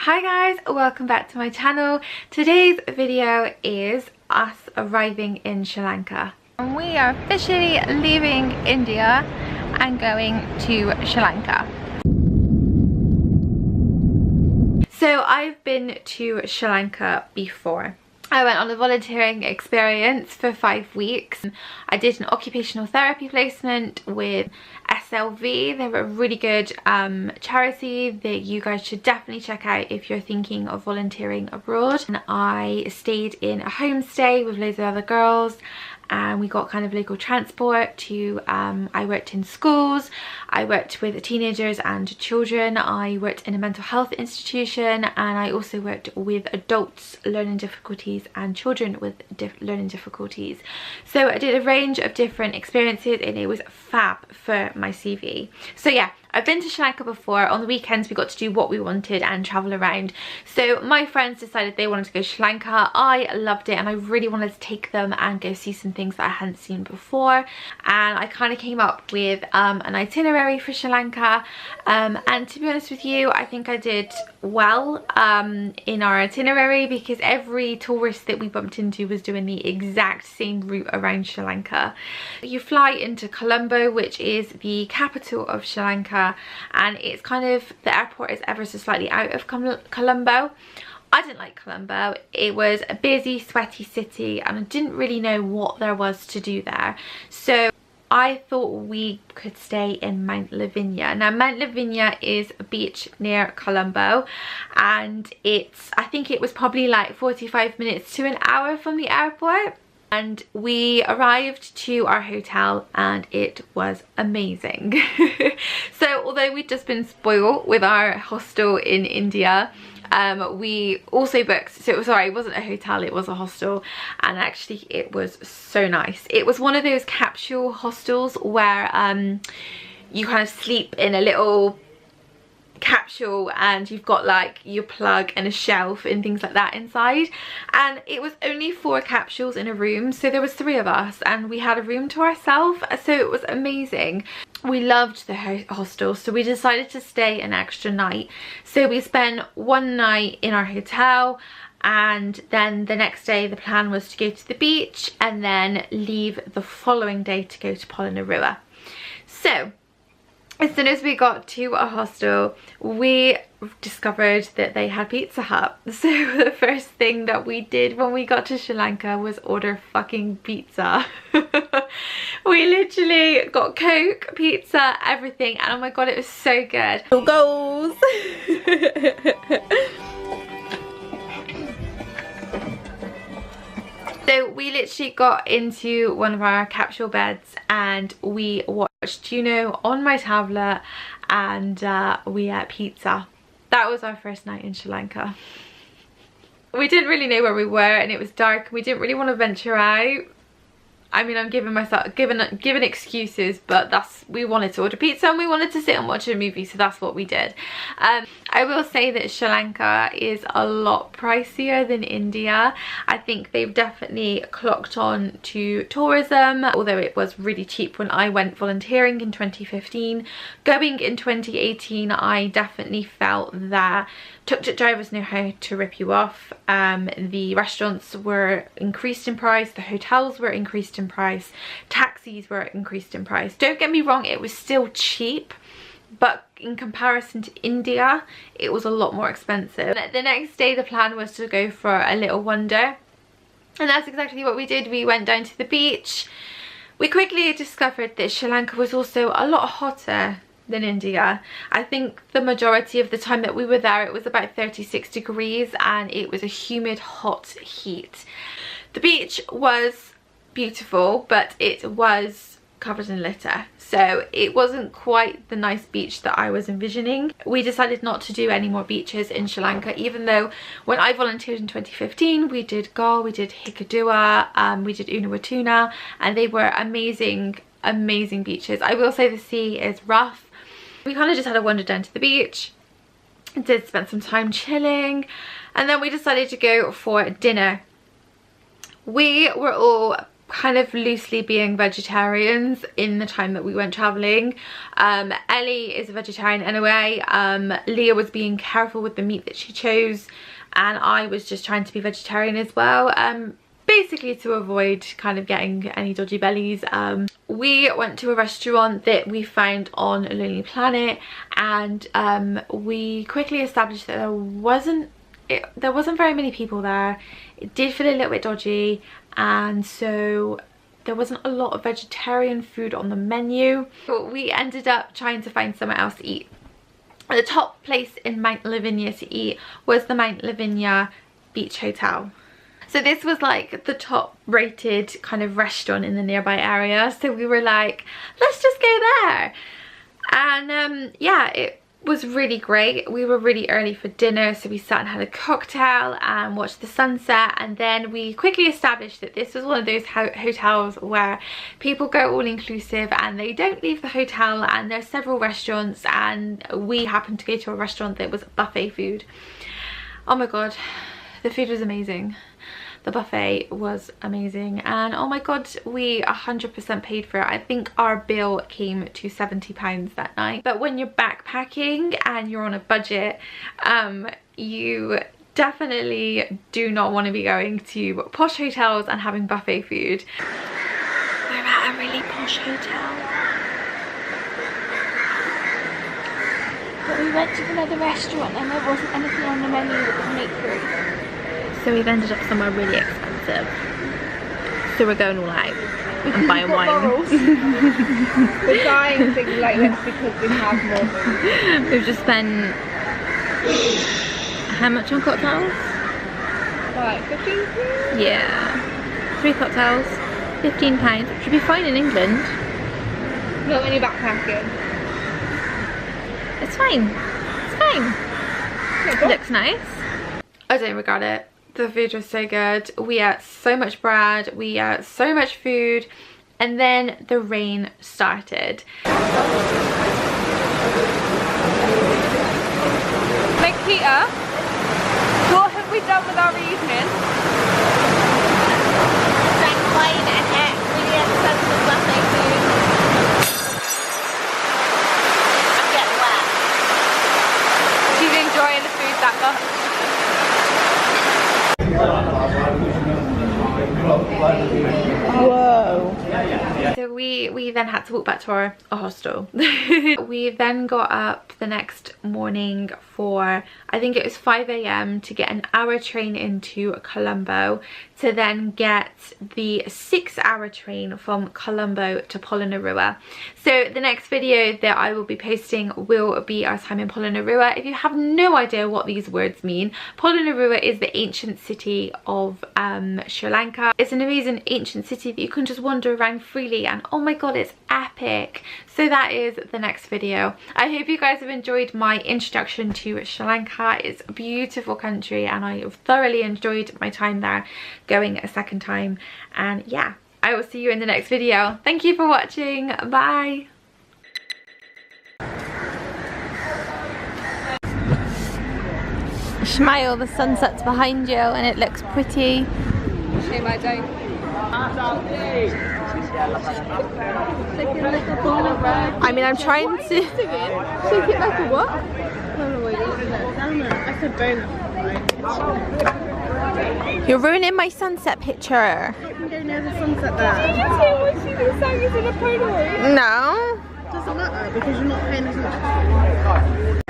Hi guys, welcome back to my channel. Today's video is us arriving in Sri Lanka. And we are officially leaving India and going to Sri Lanka. So I've been to Sri Lanka before. I went on a volunteering experience for 5 weeks. I did an occupational therapy placement with SLV. They were a really good charity that you guys should definitely check out if you're thinking of volunteering abroad. And I stayed in a homestay with loads of other girls, and we got kind of local transport to I worked in schools, I worked with teenagers and children, I worked in a mental health institution, and I also worked with adults learning difficulties and children with learning difficulties. So I did a range of different experiences and it was fab for my CV. So yeah, I've been to Sri Lanka before. On the weekends we got to do what we wanted and travel around. So my friends decided they wanted to go to Sri Lanka. I loved it and I really wanted to take them and go see some things that I hadn't seen before. And I kind of came up with an itinerary for Sri Lanka. And to be honest with you, I think I did well in our itinerary, because every tourist that we bumped into was doing the exact same route around Sri Lanka. You fly into Colombo, which is the capital of Sri Lanka, and it's kind of, the airport is ever so slightly out of Colombo. I didn't like Colombo. It was a busy, sweaty city and I didn't really know what there was to do there. So I thought we could stay in Mount Lavinia. Now Mount Lavinia is a beach near Colombo, and I think it was probably like 45 minutes to an hour from the airport. And we arrived to our hotel and it was amazing. So although we'd just been spoiled with our hostel in India, we also booked, so it wasn't a hotel, it was a hostel, and actually it was so nice. It was one of those capsule hostels where you kind of sleep in a little capsule and you've got like your plug and a shelf and things like that inside, and it was only 4 capsules in a room, so there was 3 of us and we had a room to ourselves, so it was amazing. We loved the hostel, so we decided to stay an extra night. So we spent 1 night in our hotel, and then the next day the plan was to go to the beach and then leave the following day to go to Polonaruwa. So as soon as we got to our hostel, we discovered that they had Pizza Hut. So the first thing that we did when we got to Sri Lanka was order fucking pizza. We literally got Coke, pizza, everything, and oh my god, it was so good. Goals! So we literally got into one of our capsule beds and we watched on my tablet, and we ate pizza. That was our first night in Sri Lanka. We didn't really know where we were and it was dark and we didn't really want to venture out. I mean, I'm giving excuses, but we wanted to order pizza and we wanted to sit and watch a movie, so that's what we did. I will say that Sri Lanka is a lot pricier than India. I think they've definitely clocked on to tourism, although it was really cheap when I went volunteering in 2015. Going in 2018, I definitely felt that tuk-tuk drivers know how to rip you off. The restaurants were increased in price, the hotels were increased in price, taxis were increased in price. Don't get me wrong, it was still cheap, but in comparison to India, it was a lot more expensive. The next day the plan was to go for a little wander, and that's exactly what we did. We went down to the beach. We quickly discovered that Sri Lanka was also a lot hotter than India. I think the majority of the time that we were there it was about 36 degrees and it was a humid hot heat. The beach was beautiful, but it was covered in litter, so it wasn't quite the nice beach that I was envisioning. We decided not to do any more beaches in Sri Lanka, even though when I volunteered in 2015 we did Galle, we did Hikkaduwa, we did Unawatuna, and they were amazing beaches. I will say the sea is rough. We kind of just had a wander down to the beach, did spend some time chilling, and then we decided to go for dinner. We were all kind of loosely being vegetarians in the time that we went traveling. Ellie is a vegetarian anyway. Leah was being careful with the meat that she chose, and I was just trying to be vegetarian as well, basically to avoid kind of getting any dodgy bellies. We went to a restaurant that we found on Lonely Planet, and we quickly established that there wasn't very many people there. It did feel a little bit dodgy, and so there wasn't a lot of vegetarian food on the menu. But we ended up trying to find somewhere else to eat. The top place in Mount Lavinia to eat was the Mount Lavinia Beach Hotel. So this was like the top rated kind of restaurant in the nearby area, so we were like, let's just go there. And yeah, it was really great. We were really early for dinner, so we sat and had a cocktail and watched the sunset, and then we quickly established that this was one of those hotels where people go all inclusive and they don't leave the hotel, and there's several restaurants, and we happened to go to a restaurant that was buffet food. Oh my god, the food was amazing. The buffet was amazing, and oh my god, we 100% paid for it. I think our bill came to £70 that night. But when you're backpacking and you're on a budget, you definitely do not want to be going to posh hotels and having buffet food. We're at a really posh hotel, but we went to another restaurant and there wasn't anything on the menu that would make through. So we've ended up somewhere really expensive. So we're going all out and buying wine. We're buying things like this because we have more money. We've just spent how much on cocktails? Like 15? Yeah. 3 cocktails, £15, which would be fine in England. Not when you're backpacking. It's fine. It's fine. It looks nice. I don't regret it. The food was so good. We ate so much bread, we ate so much food, and then the rain started. Makita, what have we done with our evening? Drank wine and ate really expensive buffet food. I'm getting wet. She's enjoying the food that much. Whoa. So we then had to walk back to our hostel. We then got up the next morning for, I think it was 5 AM to get an hour train into Colombo, to then get the 6-hour train from Colombo to Polonaruwa. So the next video that I will be posting will be our time in Polonaruwa. If you have no idea what these words mean, Polonaruwa is the ancient city of Sri Lanka. It's an amazing ancient city that you can just wander around freely, and oh my god, it's epic. So that is the next video. I hope you guys have enjoyed my introduction to Sri Lanka. It's a beautiful country and I have thoroughly enjoyed my time there, going a second time. And yeah, I will see you in the next video. Thank you for watching. Bye. Smile, the sunset's behind you and it looks pretty. Shame I don't. I mean, I'm trying to... Shake it like a what? I said donut. You're ruining my sunset picture. I can go near the sunset there. Did you say what she was saying is in a Polaroid? No. Doesn't matter because you're not paying attention.